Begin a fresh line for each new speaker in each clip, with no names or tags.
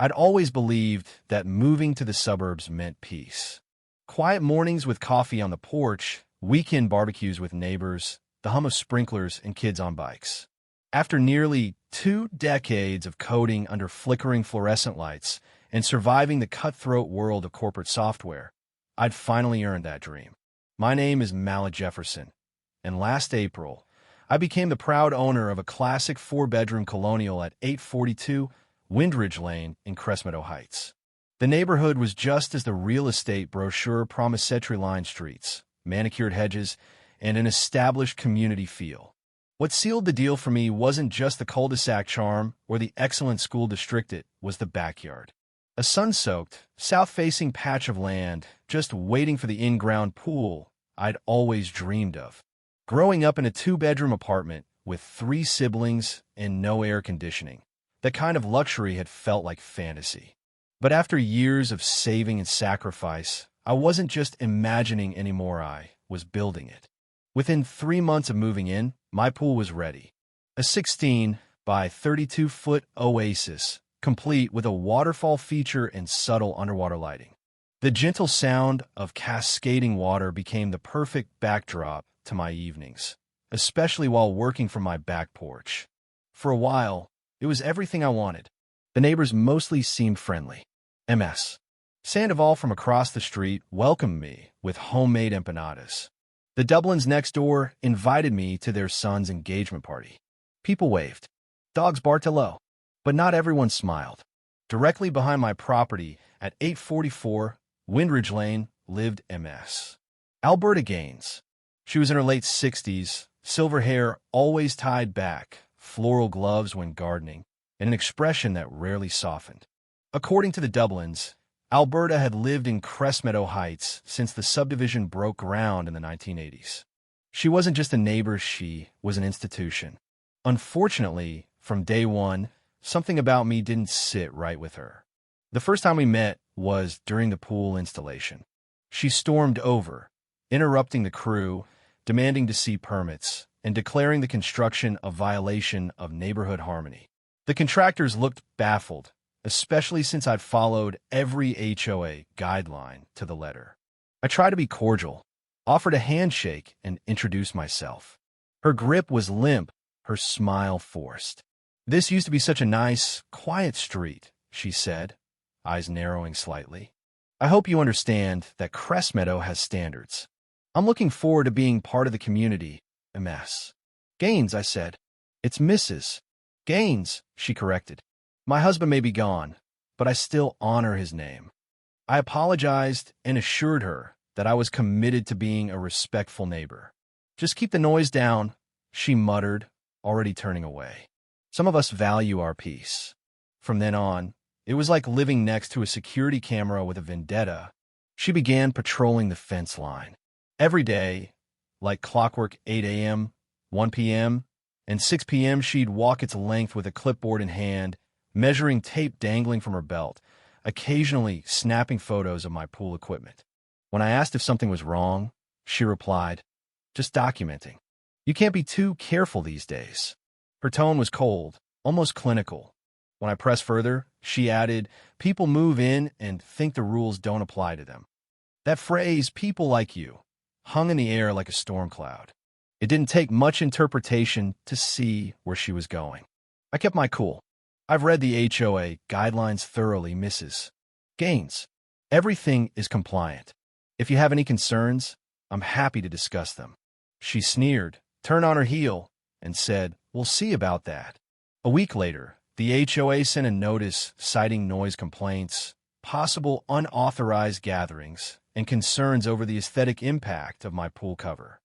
I'd always believed that moving to the suburbs meant peace. Quiet mornings with coffee on the porch, weekend barbecues with neighbors, the hum of sprinklers and kids on bikes. After nearly 2 decades of coding under flickering fluorescent lights and surviving the cutthroat world of corporate software, I'd finally earned that dream. My name is Mallet Jefferson, and last April, I became the proud owner of a classic 4-bedroom colonial at 842 Windridge Lane in Crestmeadow Heights. The neighborhood was just as the real estate brochure promised: century-lined streets, manicured hedges, and an established community feel. What sealed the deal for me wasn't just the cul-de-sac charm or the excellent school district, it was the backyard. A sun-soaked, south-facing patch of land just waiting for the in-ground pool I'd always dreamed of. Growing up in a 2-bedroom apartment with 3 siblings and no air conditioning, that kind of luxury had felt like fantasy. But after years of saving and sacrifice, I wasn't just imagining anymore, I was building it. Within 3 months of moving in, my pool was ready. A 16 by 32-foot oasis, complete with a waterfall feature and subtle underwater lighting. The gentle sound of cascading water became the perfect backdrop to my evenings, especially while working from my back porch. For a while, it was everything I wanted. The neighbors mostly seemed friendly. Ms. Sandoval from across the street welcomed me with homemade empanadas. The Dublins next door invited me to their son's engagement party. People waved. Dogs barked hello. But not everyone smiled. Directly behind my property at 844 Windridge Lane lived Ms. Alberta Gaines. She was in her late 60s, silver hair always tied back, floral gloves when gardening, and an expression that rarely softened. According to the Dublins, Alberta had lived in Crestmeadow Heights since the subdivision broke ground in the 1980s. She wasn't just a neighbor, she was an institution. Unfortunately, from day one, something about me didn't sit right with her. The first time we met was during the pool installation. She stormed over, interrupting the crew, demanding to see permits, and declaring the construction a violation of neighborhood harmony. The contractors looked baffled, especially since I'd followed every HOA guideline to the letter. I tried to be cordial, offered a handshake, and introduced myself. Her grip was limp, her smile forced. "This used to be such a nice, quiet street," she said, eyes narrowing slightly. "I hope you understand that Crestmeadow has standards. I'm looking forward to being part of the community, Ms. Gaines," I said. "It's Mrs. Gaines," she corrected. "My husband may be gone, but I still honor his name." I apologized and assured her that I was committed to being a respectful neighbor. "Just keep the noise down," she muttered, already turning away. Some of us value our peace. From then on, it was like living next to a security camera with a vendetta. She began patrolling the fence line. Every day, like clockwork, 8 a.m., 1 p.m., and 6 p.m., she'd walk its length with a clipboard in hand, measuring tape dangling from her belt, occasionally snapping photos of my pool equipment. When I asked if something was wrong, she replied, "Just documenting. You can't be too careful these days." Her tone was cold, almost clinical. When I pressed further, she added, "People move in and think the rules don't apply to them." That phrase, "people like you," hung in the air like a storm cloud. It didn't take much interpretation to see where she was going. I kept my cool. "I've read the HOA guidelines thoroughly, Mrs. Gaines. Everything is compliant. If you have any concerns, I'm happy to discuss them." She sneered, turned on her heel, and said, "We'll see about that." A week later, the HOA sent a notice citing noise complaints, possible unauthorized gatherings, and concerns over the aesthetic impact of my pool cover.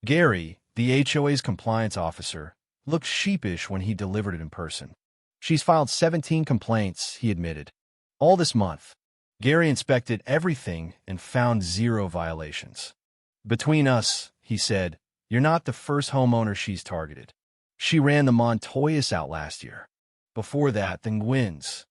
Gary, the HOA's compliance officer, looked sheepish when he delivered it in person. "She's filed 17 complaints," he admitted. "All this month." Gary inspected everything and found 0 violations. "Between us," he said, "you're not the first homeowner she's targeted. She ran the Montoyas out last year. Before that, the Gwynns."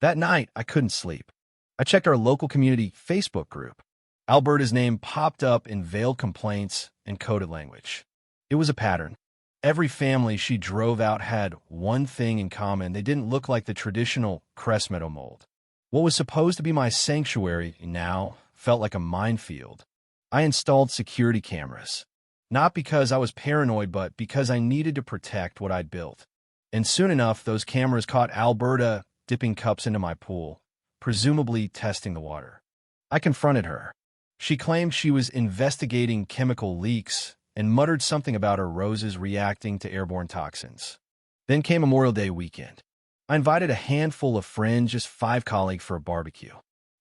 That night, I couldn't sleep. I checked our local community Facebook group. Alberta's name popped up in veiled complaints and coded language. It was a pattern. Every family she drove out had one thing in common: they didn't look like the traditional Crestmeadow mold. What was supposed to be my sanctuary now felt like a minefield. I installed security cameras, not because I was paranoid, but because I needed to protect what I'd built. And soon enough, those cameras caught Alberta dipping cups into my pool, presumably testing the water. I confronted her. She claimed she was investigating chemical leaks and muttered something about her roses reacting to airborne toxins. Then came Memorial Day weekend. I invited a handful of friends, just 5 colleagues, for a barbecue.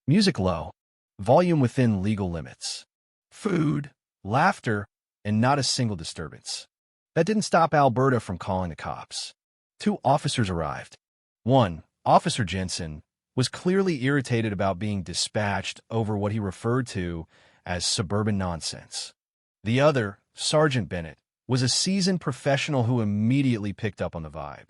Music low, volume within legal limits. Food, laughter, and not a single disturbance. That didn't stop Alberta from calling the cops. 2 officers arrived. One, Officer Jensen, was clearly irritated about being dispatched over what he referred to as suburban nonsense. The other, Sergeant Bennett, was a seasoned professional who immediately picked up on the vibe.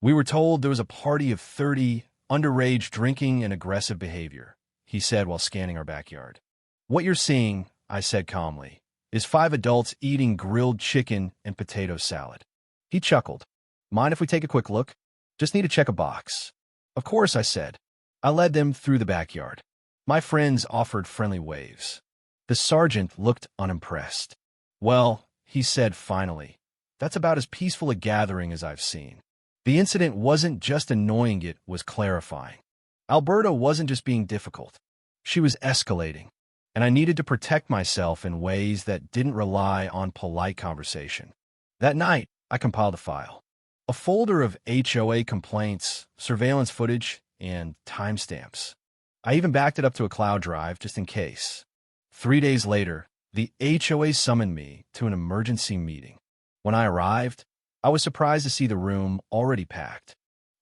We were told there was a party of 30, underage drinking and aggressive behavior, he said while scanning our backyard. What you're seeing, I said calmly, is 5 adults eating grilled chicken and potato salad. He chuckled. Mind if we take a quick look? Just need to check a box. Of course, I said. I led them through the backyard. My friends offered friendly waves. The sergeant looked unimpressed. Well, he said finally, that's about as peaceful a gathering as I've seen. The incident wasn't just annoying, it was clarifying. Alberta wasn't just being difficult. She was escalating, and I needed to protect myself in ways that didn't rely on polite conversation. That night, I compiled a file. A folder of HOA complaints, surveillance footage, and timestamps. I even backed it up to a cloud drive just in case. 3 days later, the HOA summoned me to an emergency meeting. When I arrived, I was surprised to see the room already packed.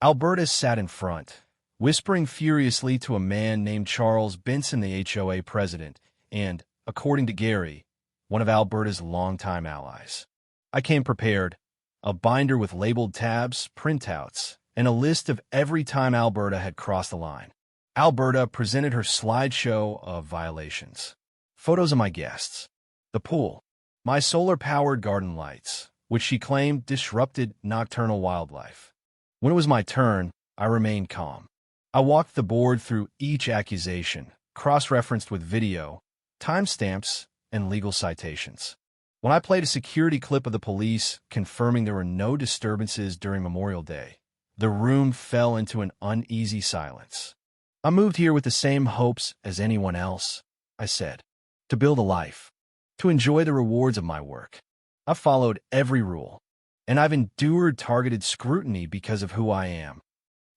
Alberta sat in front, whispering furiously to a man named Charles Benson, the HOA president, and, according to Gary, one of Alberta's longtime allies. I came prepared, a binder with labeled tabs, printouts, and a list of every time Alberta had crossed the line. Alberta presented her slideshow of violations. Photos of my guests. The pool. My solar-powered garden lights, which she claimed disrupted nocturnal wildlife. When it was my turn, I remained calm. I walked the board through each accusation, cross-referenced with video, timestamps, and legal citations. When I played a security clip of the police confirming there were no disturbances during Memorial Day, the room fell into an uneasy silence. I moved here with the same hopes as anyone else, I said. To build a life. To enjoy the rewards of my work. I've followed every rule, and I've endured targeted scrutiny because of who I am.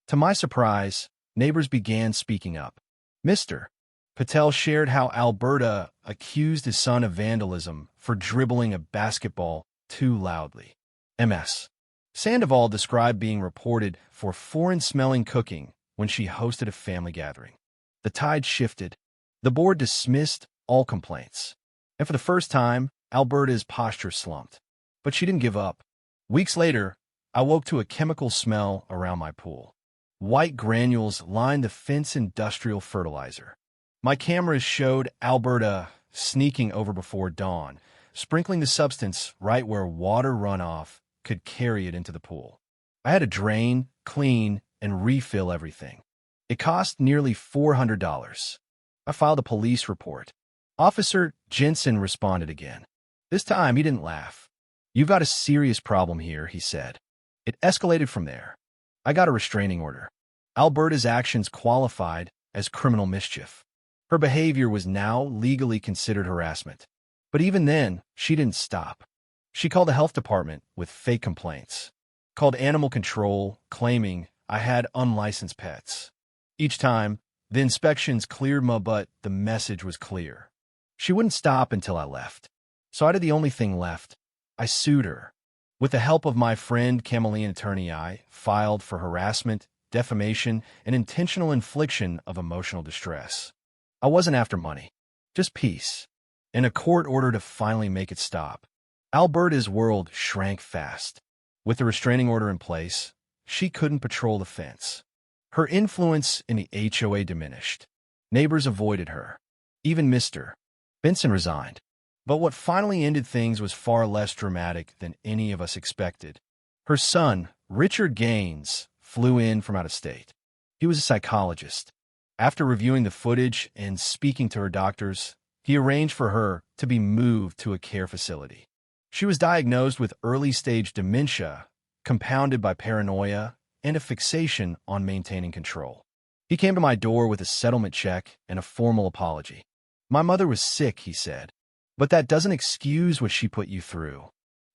To my surprise, neighbors began speaking up. Mr. Patel shared how Alberta accused his son of vandalism for dribbling a basketball too loudly. Ms. Sandoval described being reported for foreign-smelling cooking when she hosted a family gathering. The tide shifted. The board dismissed all complaints. And for the first time, Alberta's posture slumped. But she didn't give up. Weeks later, I woke to a chemical smell around my pool. White granules lined the fence, industrial fertilizer. My cameras showed Alberta sneaking over before dawn, sprinkling the substance right where water runoff could carry it into the pool. I had to drain, clean, and refill everything. It cost nearly $400. I filed a police report. Officer Jensen responded again. This time, he didn't laugh. You've got a serious problem here, he said. It escalated from there. I got a restraining order. Alberta's actions qualified as criminal mischief. Her behavior was now legally considered harassment. But even then, she didn't stop. She called the health department with fake complaints. Called animal control, claiming I had unlicensed pets. Each time, the inspections cleared my butt, the message was clear. She wouldn't stop until I left. So I did the only thing left. I sued her. With the help of my friend, Kamalian attorney, I filed for harassment, defamation, and intentional infliction of emotional distress. I wasn't after money, just peace, and a court order to finally make it stop. Alberta's world shrank fast. With the restraining order in place, she couldn't patrol the fence. Her influence in the HOA diminished. Neighbors avoided her. Even Mr. Benson resigned. But what finally ended things was far less dramatic than any of us expected. Her son, Richard Gaines, flew in from out of state. He was a psychologist. After reviewing the footage and speaking to her doctors, he arranged for her to be moved to a care facility. She was diagnosed with early-stage dementia, compounded by paranoia and a fixation on maintaining control. He came to my door with a settlement check and a formal apology. "My mother was sick," he said, "but that doesn't excuse what she put you through."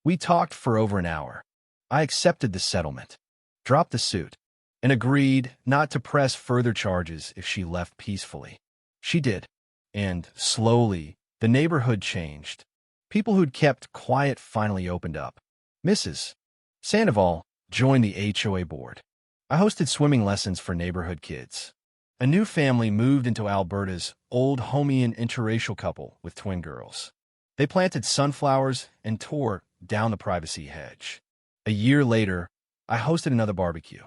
We talked for over an hour. I accepted the settlement, dropped the suit, and agreed not to press further charges if she left peacefully. She did, and slowly, the neighborhood changed. People who'd kept quiet finally opened up. Mrs. Sandoval joined the HOA board. I hosted swimming lessons for neighborhood kids. A new family moved into Alberta's old Homean interracial couple with twin girls. They planted sunflowers and tore down the privacy hedge. A year later, I hosted another barbecue,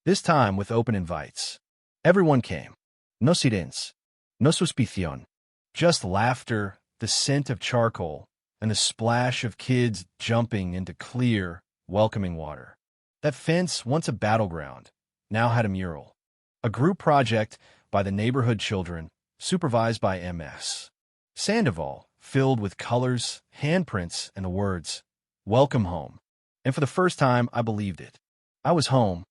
this time with open invites. Everyone came. No sirens, no suspicion, just laughter, the scent of charcoal, and a splash of kids jumping into clear, welcoming water. That fence, once a battleground, now had a mural, a group project by the neighborhood children, supervised by MS. Sandoval, filled with colors, handprints, and the words, "Welcome home." And for the first time, I believed it. I was home,